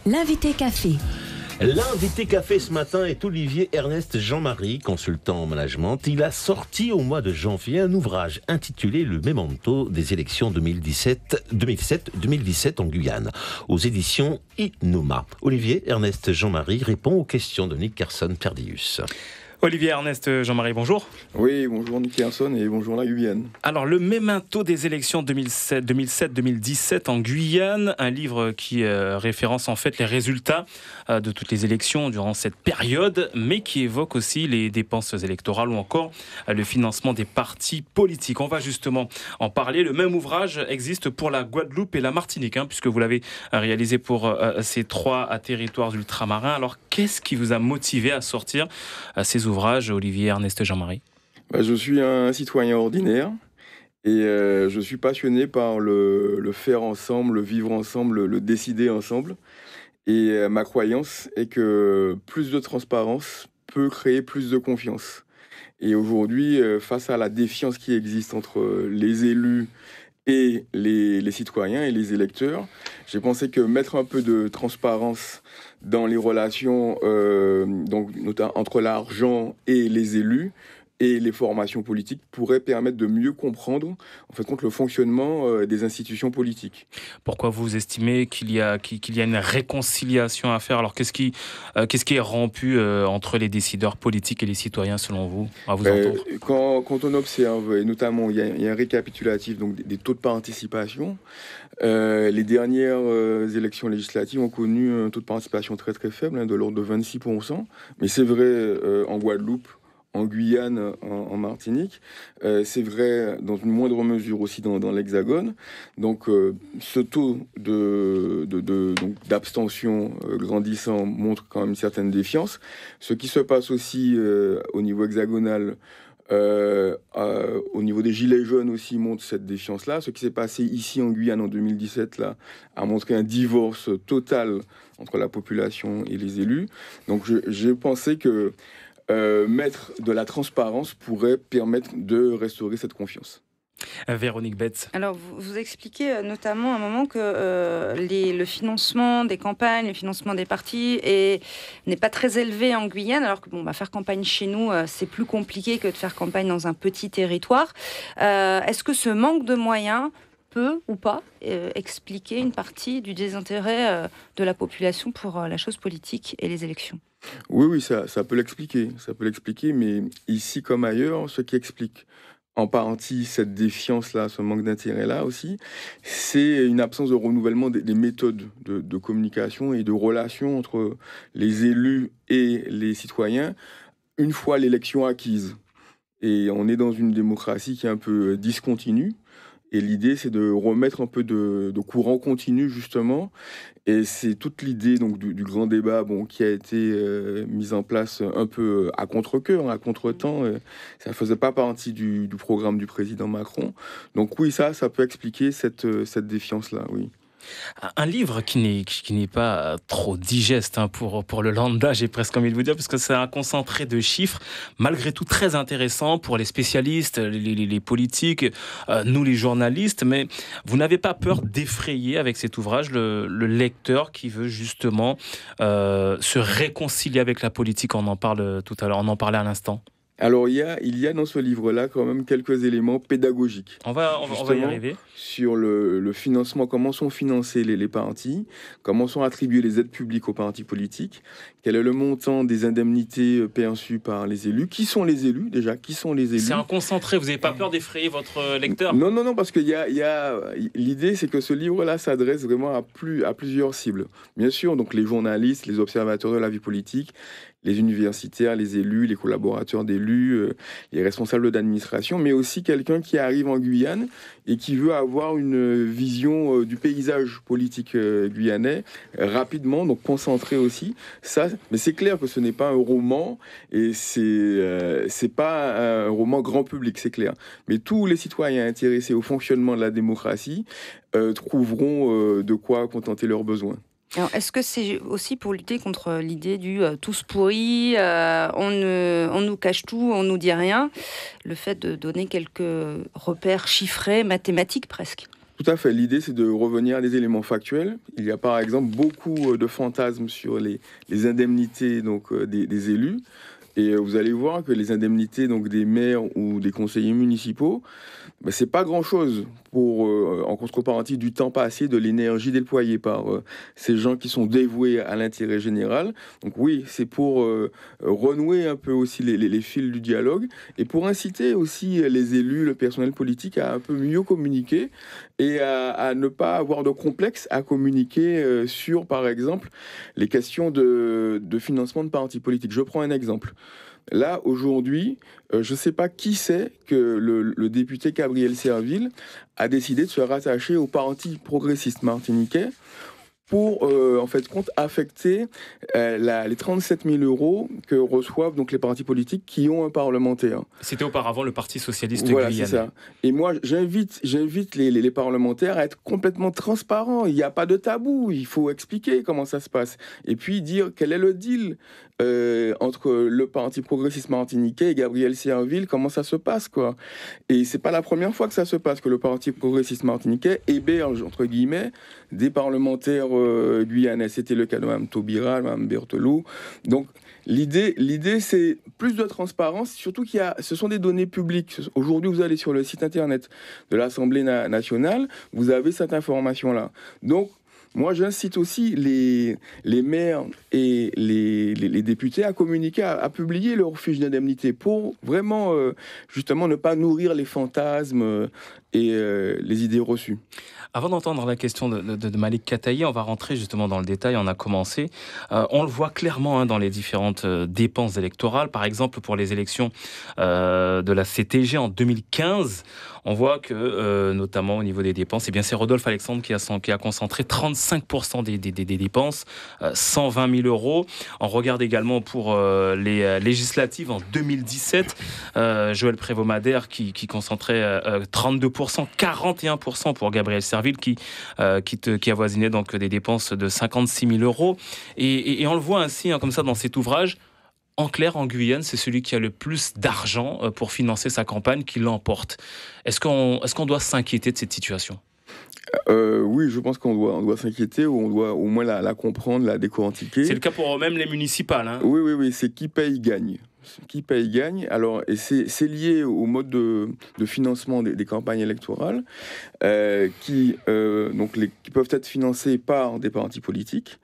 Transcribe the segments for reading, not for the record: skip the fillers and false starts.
L'invité café. L'invité café ce matin est Olivier Ernest Jean-Marie, consultant en management. Il a sorti au mois de janvier un ouvrage intitulé Le Memento des élections 2007-2017 en Guyane, aux éditions Inoma. Olivier Ernest Jean-Marie répond aux questions de Nick Carson-Perdius. Olivier Ernest Jean-Marie, bonjour. Oui, bonjour Nick Carson et bonjour la Guyane. Alors, le memento des élections 2007-2017 en Guyane, un livre qui référence en fait les résultats de toutes les élections durant cette période, mais qui évoque aussi les dépenses électorales ou encore le financement des partis politiques. On va justement en parler. Le même ouvrage existe pour la Guadeloupe et la Martinique, puisque vous l'avez réalisé pour ces trois territoires ultramarins. Alors, qu'est-ce qui vous a motivé à sortir ces ouvrages, Olivier Ernest Jean-Marie? Je suis un citoyen ordinaire et je suis passionné par le faire ensemble, le vivre ensemble, le décider ensemble. Et ma croyance est que plus de transparence peut créer plus de confiance. Et aujourd'hui, face à la défiance qui existe entre les élus et les citoyens et les électeurs, j'ai pensé que mettre un peu de transparence dans les relations donc, notamment entre l'argent et les élus et les formations politiques pourrait permettre de mieux comprendre en fait, le fonctionnement des institutions politiques. Pourquoi vous estimez qu'il y a une réconciliation à faire? Alors qu'est-ce qui est rompu entre les décideurs politiques et les citoyens selon vous, à vous entendre? Quand on observe, et notamment il y a un récapitulatif donc, des taux de participation, les dernières élections législatives ont connu un taux de participation très très faible, de l'ordre de 26%, mais c'est vrai en Guadeloupe, en Guyane, en Martinique. C'est vrai dans une moindre mesure aussi dans l'Hexagone. Donc ce taux d'abstention grandissant montre quand même une certaine défiance. Ce qui se passe aussi au niveau hexagonal, au niveau des gilets jaunes aussi montre cette défiance-là. Ce qui s'est passé ici en Guyane en 2017 là, a montré un divorce total entre la population et les élus. Donc j'ai pensé que mettre de la transparence pourrait permettre de restaurer cette confiance. Véronique Betts. Alors, vous expliquez notamment à un moment que le financement des campagnes, le financement des partis n'est pas très élevé en Guyane, alors que faire campagne chez nous, c'est plus compliqué que de faire campagne dans un petit territoire. Est-ce que ce manque de moyens peut ou pas expliquer une partie du désintérêt de la population pour la chose politique et les élections? Oui, ça peut l'expliquer. Ça peut l'expliquer, mais ici comme ailleurs, ce qui explique en partie cette défiance-là, ce manque d'intérêt-là aussi, c'est une absence de renouvellement des méthodes de communication et de relations entre les élus et les citoyens une fois l'élection acquise. Et on est dans une démocratie qui est un peu discontinue. Et l'idée, c'est de remettre un peu de courant continu, justement. Et c'est toute l'idée donc, du grand débat qui a été mise en place un peu à contre-cœur, à contre-temps. Ça ne faisait pas partie du programme du président Macron. Donc oui, ça peut expliquer cette défiance-là, oui. Un livre qui n'est pas trop digeste pour le lambda, j'ai presque envie de vous dire, parce que c'est un concentré de chiffres, malgré tout très intéressant pour les spécialistes, les politiques, nous les journalistes, mais vous n'avez pas peur d'effrayer avec cet ouvrage le lecteur qui veut justement se réconcilier avec la politique? On en parle tout à l'heure, on en parlait à l'instant. Alors, il y a dans ce livre-là quand même quelques éléments pédagogiques. On va y arriver. Sur le financement, comment sont financés les partis, comment sont attribuées les aides publiques aux partis politiques, quel est le montant des indemnités perçues par les élus, qui sont les élus déjà, qui sont les élus. C'est un concentré, vous n'avez pas peur d'effrayer votre lecteur? Non, parce que l'idée, c'est que ce livre-là s'adresse vraiment à plusieurs cibles. Bien sûr, donc les journalistes, les observateurs de la vie politique, les universitaires, les élus, les collaborateurs d'élus, les responsables d'administration, mais aussi quelqu'un qui arrive en Guyane et qui veut avoir une vision du paysage politique guyanais rapidement, donc concentré aussi. Ça, mais c'est clair que ce n'est pas un roman et c'est pas un roman grand public, c'est clair. Mais tous les citoyens intéressés au fonctionnement de la démocratie trouveront de quoi contenter leurs besoins. Alors, est-ce que c'est aussi pour lutter contre l'idée du tous pourris, on nous cache tout, on nous dit rien, le fait de donner quelques repères chiffrés, mathématiques presque? Tout à fait. L'idée, c'est de revenir à des éléments factuels. Il y a par exemple beaucoup de fantasmes sur les indemnités donc, des élus. Et vous allez voir que les indemnités donc, des maires ou des conseillers municipaux, c'est pas grand-chose pour, en contrepartie du temps passé, de l'énergie déployée par ces gens qui sont dévoués à l'intérêt général. Donc oui, c'est pour renouer un peu aussi les fils du dialogue et pour inciter aussi les élus, le personnel politique à un peu mieux communiquer et à ne pas avoir de complexe à communiquer sur, par exemple, les questions de financement de partis politiques. Je prends un exemple. Là, aujourd'hui, je ne sais pas qui c'est que le député Gabriel Serville a décidé de se rattacher au Parti progressiste martiniquais pour, en fait, affecter les 37 000 € que reçoivent donc, les partis politiques qui ont un parlementaire. C'était auparavant le Parti socialiste Voilà, guyanais. C'est ça. Et moi, j'invite les parlementaires à être complètement transparents. Il n'y a pas de tabou. Il faut expliquer comment ça se passe. Et puis dire quel est le deal entre le Parti progressiste martiniquais et Gabriel Serville, comment ça se passe, quoi. Et c'est pas la première fois que ça se passe, que le Parti progressiste martiniquais héberge, entre guillemets, des parlementaires guyanais. C'était le cas de Mme Taubira, Mme Berthelot. Donc, l'idée, c'est plus de transparence, surtout ce sont des données publiques. Aujourd'hui, vous allez sur le site internet de l'Assemblée nationale, vous avez cette information-là. Donc, moi, j'incite aussi les maires et les députés à communiquer, à publier leurs fiches d'indemnité pour vraiment, justement, ne pas nourrir les fantasmes et les idées reçues. Avant d'entendre la question de Malik Kataïé, on va rentrer justement dans le détail. On a commencé. On le voit clairement dans les différentes dépenses électorales. Par exemple, pour les élections de la CTG en 2015, on voit que, notamment au niveau des dépenses, c'est Rodolphe Alexandre qui a concentré 35% des dépenses, 120 000 €. On regarde également pour les législatives en 2017, Joël Prévost-Madère qui concentrait 32%, 41% pour Gabriel Serville qui avoisinait donc des dépenses de 56 000 €. Et on le voit ainsi, comme ça, dans cet ouvrage. En clair, en Guyane, c'est celui qui a le plus d'argent pour financer sa campagne qui l'emporte. Est-ce qu'on doit s'inquiéter de cette situation ? Oui, je pense qu'on doit s'inquiéter ou on doit au moins la comprendre, la décortiquer. C'est le cas pour même les municipales. Hein. Oui, c'est qui paye gagne. Qui paye gagne. Alors, et c'est lié au mode de financement des campagnes électorales qui peuvent être financées par des partis politiques,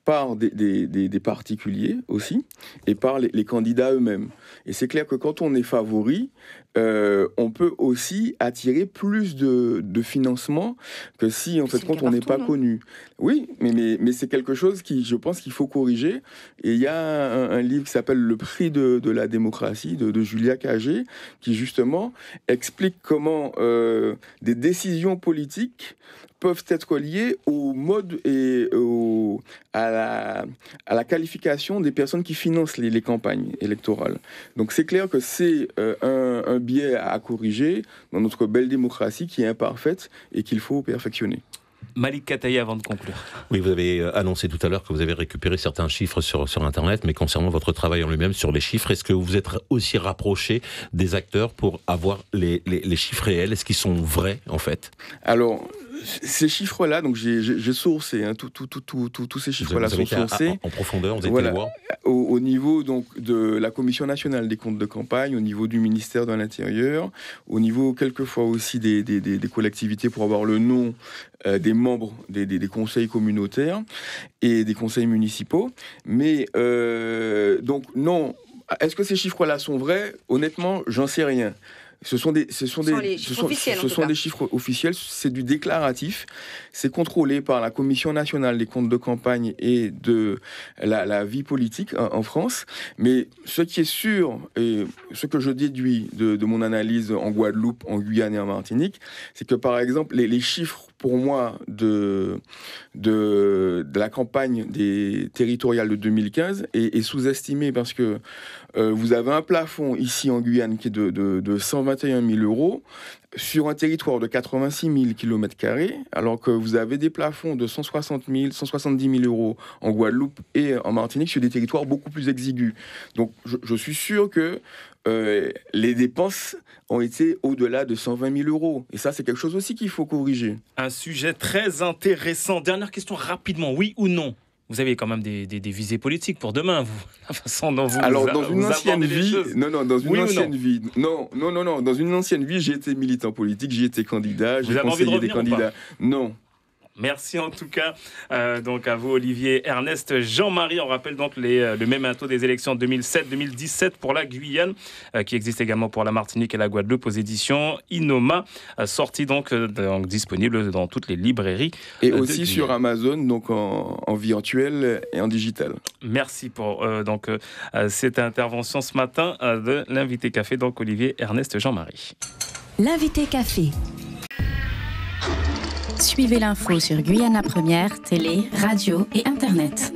par des particuliers aussi, et par les candidats eux-mêmes. Et c'est clair que quand on est favori, on peut aussi attirer plus de financement que si, en fait, quand on n'est pas connu. Oui, mais c'est quelque chose qui, je pense qu'il faut corriger. Et il y a un livre qui s'appelle Le prix de la démocratie de Julia Cagé, qui justement explique comment des décisions politiques peuvent être liées au mode et à la qualification des personnes qui financent les campagnes électorales. Donc c'est clair que c'est un biais à corriger dans notre belle démocratie qui est imparfaite et qu'il faut perfectionner. Malik Kataïé, avant de conclure. Oui, vous avez annoncé tout à l'heure que vous avez récupéré certains chiffres sur Internet, mais concernant votre travail en lui-même sur les chiffres, est-ce que vous vous êtes aussi rapproché des acteurs pour avoir les chiffres réels ? Est-ce qu'ils sont vrais, en fait ? Alors, ces chiffres-là, donc j'ai sourcé, tous ces chiffres-là sont sourcés. En profondeur, vous avez été voir ? Au niveau donc, de la Commission nationale des comptes de campagne, au niveau du ministère de l'Intérieur, au niveau quelquefois aussi des collectivités pour avoir le nom des membres des conseils communautaires et des conseils municipaux. Mais donc non, est-ce que ces chiffres-là sont vrais ? Honnêtement, j'en sais rien. Ce sont des chiffres officiels, c'est du déclaratif, c'est contrôlé par la Commission nationale des comptes de campagne et de la vie politique en France. Mais ce qui est sûr, et ce que je déduis de mon analyse en Guadeloupe, en Guyane et en Martinique, c'est que par exemple, les chiffres pour moi de la campagne des territoriales de 2015 est sous-estimé parce que vous avez un plafond ici en Guyane qui est de 121 000 €. sur un territoire de 86 000 km², alors que vous avez des plafonds de 160 000, 170 000 euros en Guadeloupe et en Martinique sur des territoires beaucoup plus exigus. Donc je suis sûr que les dépenses ont été au-delà de 120 000 euros. Et ça, c'est quelque chose aussi qu'il faut corriger. Un sujet très intéressant. Dernière question rapidement, oui ou non? Vous avez quand même des visées politiques pour demain, vous, la façon dont vous Alors, dans vous une ancienne vie, dans une ancienne vie, j'ai été militant politique, j'ai été candidat, j'ai conseillé des candidats. Non. Merci en tout cas donc à vous Olivier Ernest Jean-Marie. On rappelle donc le mémento des élections 2007-2017 pour la Guyane qui existe également pour la Martinique et la Guadeloupe aux éditions Inoma, sorti donc disponible dans toutes les librairies. Et aussi sur Amazon, donc en virtuel et en digital. Merci pour cette intervention ce matin de l'invité café, donc Olivier Ernest Jean-Marie. L'invité café. Suivez l'info sur Guyana Première, télé, radio et internet.